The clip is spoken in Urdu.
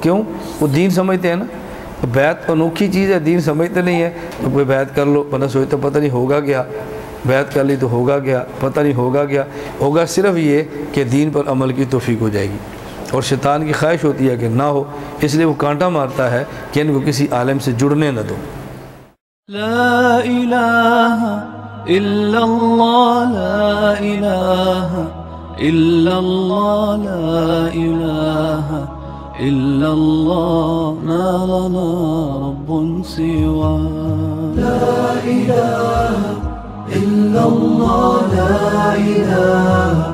کیوں؟ وہ دین سمجھتے ہیں نا. بیعت انوکھی چیز ہے, دین سمجھتے نہیں ہے. تو کوئی بیعت کر لو, بندہ سوچتا پتہ نہیں ہوگا کیا, بیعت کر لی تو ہوگا کیا, پتہ نہیں ہوگا کیا. ہوگا صرف یہ کہ دین پر عمل کی توفیق ہو جائے گی, اور شیطان کی خواہش ہوتی ہے کہ نہ ہو, اس لیے وہ کانٹا مارتا ہے کہ ان کو کسی عالم سے جڑنے نہ دو. لا الہ الا اللہ, لا الہ الا اللہ, لا الہ الا اللہ, ما لنا رب سوا. لا الہ الا اللہ, لا الہ